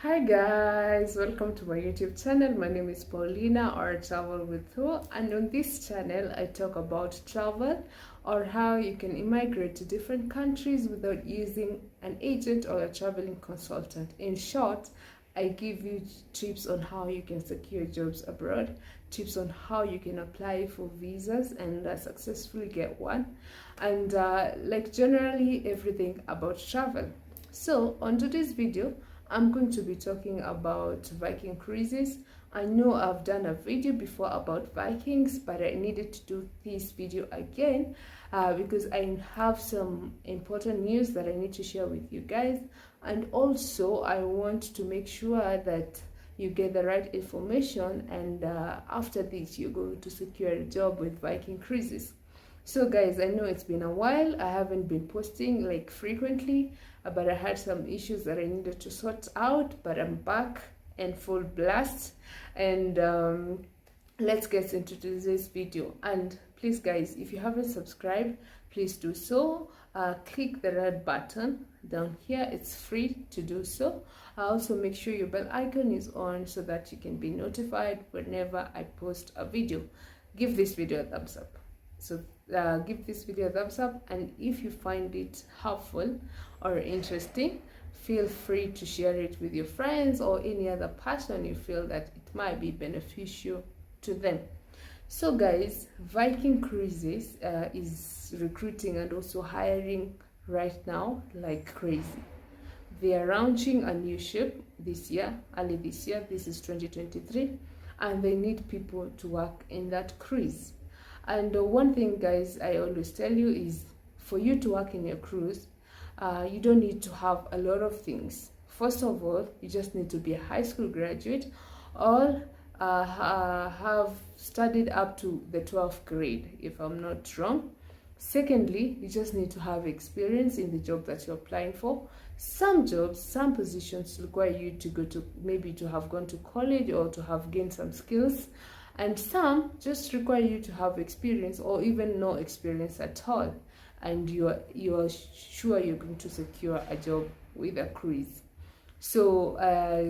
Hi guys, welcome to my YouTube channel. My name is Paulina or Travel with Who, and on this channel I talk about travel or how you can immigrate to different countries without using an agent or a traveling consultant. In short, I give you tips on how you can secure jobs abroad, tips on how you can apply for visas and successfully get one, and like generally everything about travel. So on today's video, I'm going to be talking about Viking cruises. I know I've done a video before about Vikings, but I needed to do this video again because I have some important news that I need to share with you guys. And also, I want to make sure that you get the right information, and after this, you're going to secure a job with Viking cruises. So guys, I know it's been a while. I haven't been posting like frequently, but I had some issues that I needed to sort out, but I'm back and full blast. And let's get into today's video. And please guys, if you haven't subscribed, please do so. Click the red button down here. It's free to do so. Also make sure your bell icon is on so that you can be notified whenever I post a video. Give this video a thumbs up. So give this video a thumbs up, and if you find it helpful or interesting, feel free to share it with your friends or any other person you feel that it might be beneficial to them. So guys, Viking Cruises is recruiting and also hiring right now like crazy. They are launching a new ship this year, early this year. This is 2023, and they need people to work in that cruise. And one thing guys I always tell you is, for you to work in your cruise, you don't need to have a lot of things. First of all, you just need to be a high school graduate or have studied up to the 12th grade, if I'm not wrong. Secondly, you just need to have experience in the job that you're applying for. Some jobs, some positions require you to go to, maybe to have gone to college or to have gained some skills, and some just require you to have experience or even no experience at all, and you're sure you're going to secure a job with a cruise. So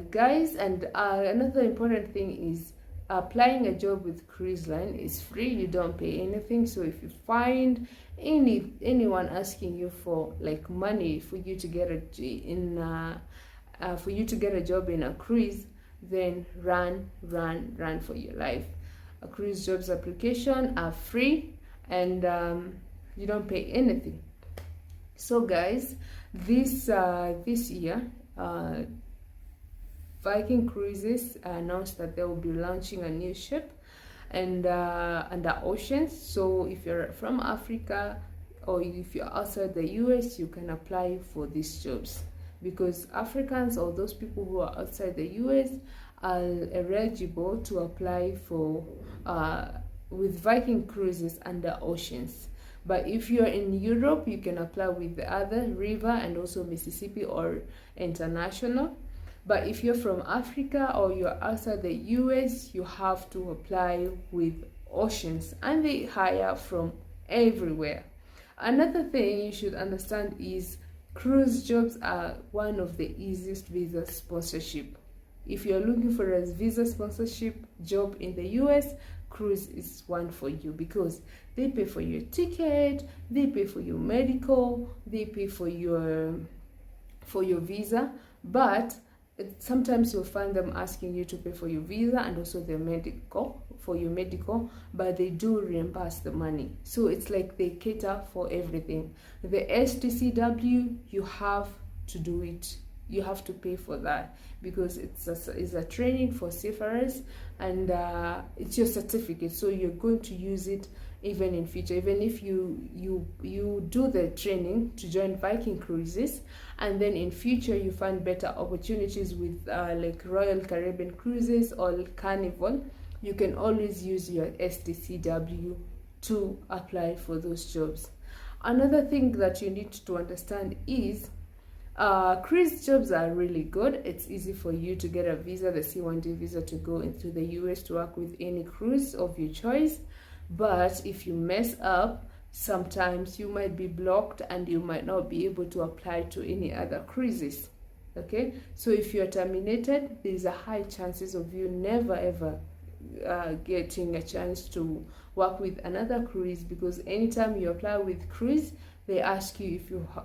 guys, and another important thing is applying a job with cruise line is free. You don't pay anything. So if you find anyone asking you for like money for you to get a job in a cruise, then run for your life. A cruise jobs application are free, and you don't pay anything. So guys, this year Viking Cruises announced that they will be launching a new ship and under oceans. So if you're from Africa or if you're outside the US, you can apply for these jobs, because Africans or those people who are outside the US are eligible to apply for with Viking Cruises under oceans. But if you're in Europe, you can apply with the other river and also Mississippi or international. But if you're from Africa or you're outside the US, you have to apply with oceans, and they hire from everywhere. Another thing you should understand is cruise jobs are one of the easiest visa sponsorship. If you're looking for a visa sponsorship job in the US, cruise is one for you, because they pay for your ticket, they pay for your medical, they pay for your visa. But sometimes you'll find them asking you to pay for your visa and also the medical, but they do reimburse the money. So it's like they cater for everything. The STCW, you have to do it. You have to pay for that, because it's a training for seafarers, and it's your certificate, so you're going to use it even in future. Even if you do the training to join Viking Cruises, and then in future you find better opportunities with like Royal Caribbean Cruises or Carnival, you can always use your STCW to apply for those jobs. Another thing that you need to understand is cruise jobs are really good. It's easy for you to get a visa, the C1D visa, to go into the US to work with any cruise of your choice. But if you mess up, sometimes you might be blocked and you might not be able to apply to any other cruises. Okay, so if you're terminated, there's a high chances of you never ever getting a chance to work with another cruise, because anytime you apply with cruise, they ask you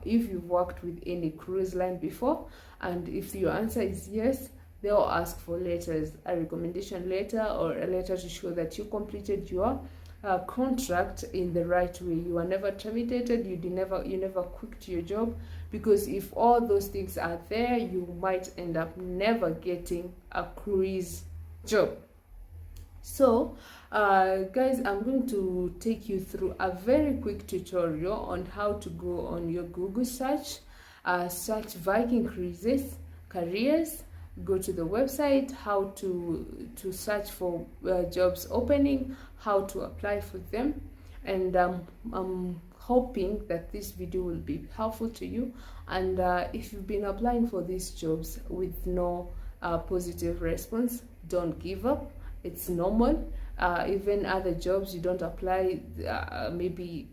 if you've worked with any cruise line before, and if your answer is yes, they'll ask for letters, a recommendation letter or a letter to show that you completed your contract in the right way. You are never terminated, you never quit your job, because if all those things are there, you might end up never getting a cruise job. So guys, I'm going to take you through a very quick tutorial on how to go on your Google search, search Viking Cruises careers, go to the website, how to search for jobs opening, how to apply for them, and I'm hoping that this video will be helpful to you. And if you've been applying for these jobs with no positive response, don't give up. It's normal. Even other jobs, you don't apply maybe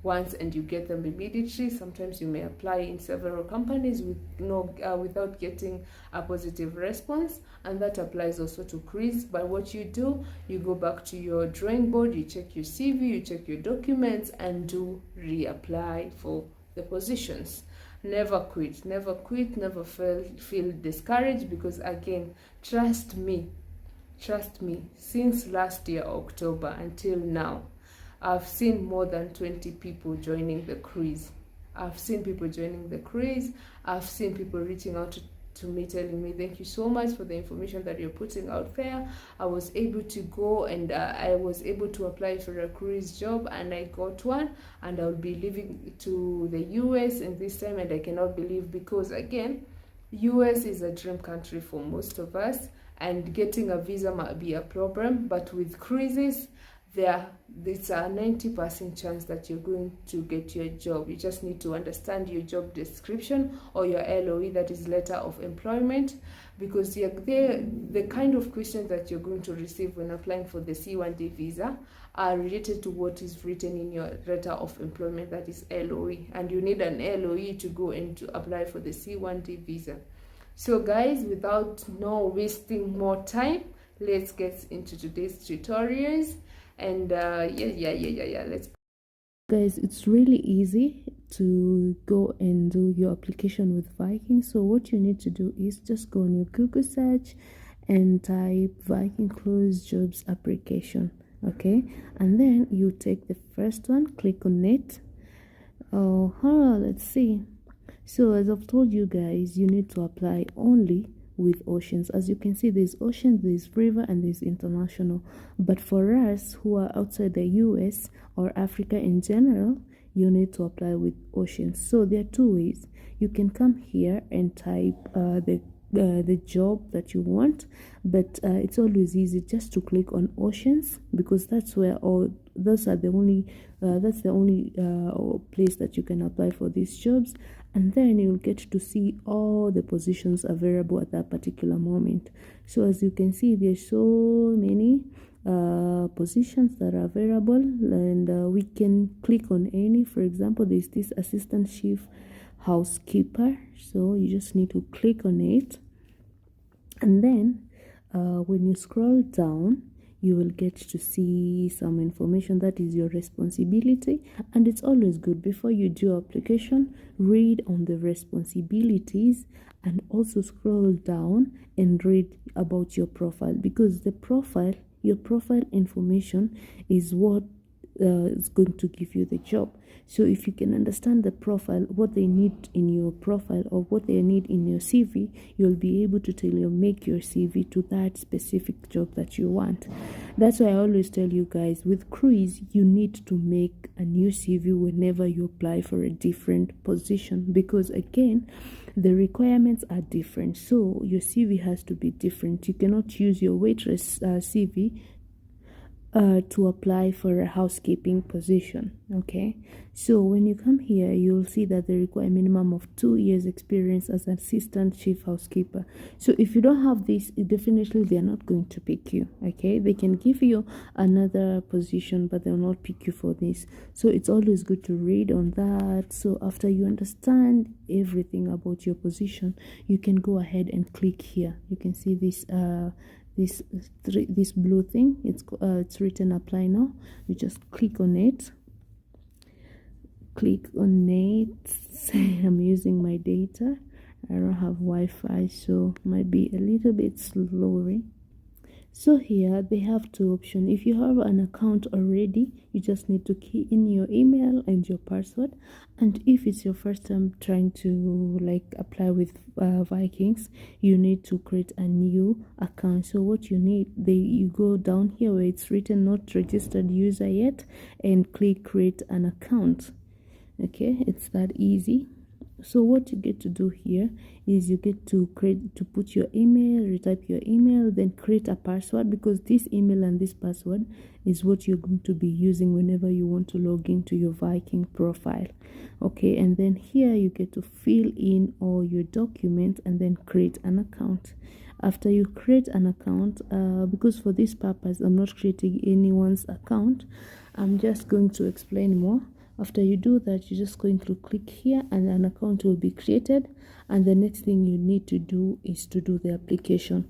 once and you get them immediately. Sometimes you may apply in several companies with without getting a positive response, and that applies also to cruise. But what you do, you go back to your drawing board, you check your CV, you check your documents, and do reapply for the positions. Never quit, never feel discouraged, because again, trust me, since last year October until now, I've seen more than 20 people joining the cruise. I've seen people reaching out to me, telling me, thank you so much for the information that you're putting out there. I was able to go and I was able to apply for a cruise job, and I got one, and I'll be leaving to the US in this time, and I cannot believe, because again, US is a dream country for most of us, and getting a visa might be a problem, but with cruises, there's a 90% chance that you're going to get your job. You just need to understand your job description, or your LOE, that is letter of employment, because the kind of questions that you're going to receive when applying for the C1D visa are related to what is written in your letter of employment, that is LOE, and you need an LOE to go and to apply for the C1D visa. So guys, without wasting more time, let's get into today's tutorials. And let's guys, it's really easy to go and do your application with Viking. So what you need to do is just go on your Google search and type Vikingcruise jobs application, okay, and then you take the first one, click on it. Let's see. So as I've told you guys, you need to apply only with oceans. As you can see, there's ocean, there's river, and there's international. But for us who are outside the US or Africa in general, you need to apply with oceans. So there are two ways. You can come here and type the job that you want, but it's always easy just to click on oceans, because that's where that's the only place that you can apply for these jobs, and then you'll get to see all the positions available at that particular moment. So as you can see, there's so many positions that are available, and we can click on any. For example, there's this assistant chief housekeeper, so you just need to click on it, and then when you scroll down, you will get to see some information that is your responsibility. And it's always good, before you do application, read on the responsibilities, and also scroll down and read about your profile, because your profile information is what is going to give you the job. So if you can understand the profile, what they need in your profile or what they need in your CV, you'll be able to make your CV to that specific job that you want. That's why I always tell you guys, with cruise, you need to make a new CV whenever you apply for a different position, because again, the requirements are different. So your CV has to be different. You cannot use your waitress CV to apply for a housekeeping position, okay? So when you come here, you'll see that they require a minimum of 2 years experience as an assistant chief housekeeper. So if you don't have this, definitely they're not going to pick you. Okay, they can give you another position, but they'll not pick you for this. So it's always good to read on that. So after you understand everything about your position, you can go ahead and click here. You can see this blue thing. It's written apply now. You just click on it. I'm using my data. I don't have Wi-Fi, so might be a little bit slower. So here they have two options. If you have an account already, you just need to key in your email and your password. And if it's your first time trying to apply with Vikings, you need to create a new account. So what you need, you go down here where it's written not registered user yet, and click create an account. Okay, it's that easy. So what you get to do here is you get to put your email, retype your email, then create a password, because this email and this password is what you're going to be using whenever you want to log into your Viking profile. Okay, and then here you get to fill in all your documents and then create an account. After you create an account, because for this purpose I'm not creating anyone's account, I'm just going to explain more. After you do that, you're just going to click here and an account will be created, and the next thing you need to do is to do the application.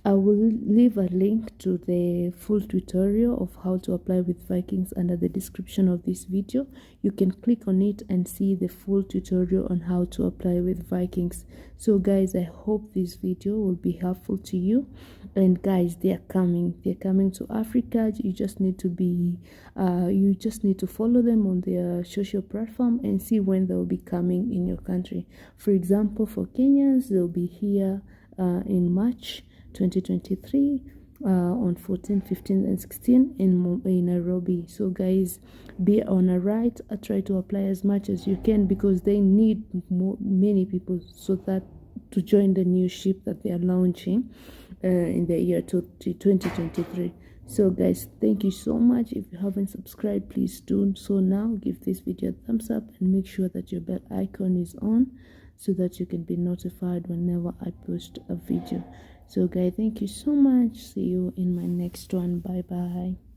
I will leave a link to the full tutorial of how to apply with Vikings under the description of this video. You can click on it and see the full tutorial on how to apply with Vikings. So guys, I hope this video will be helpful to you. And guys, they're coming to Africa. You just need to follow them on their social platform and see when they'll be coming in your country. For example, for Kenyans, they'll be here in March 2023 on 14, 15 and 16 in Nairobi. So guys, be on a right. Try to apply as much as you can, because they need many people so that to join the new ship that they are launching in the year 2023. So guys, thank you so much. If you haven't subscribed, please do so now. Give this video a thumbs up and make sure that your bell icon is on so that you can be notified whenever I post a video. So guys, thank you so much. See you in my next one. Bye bye.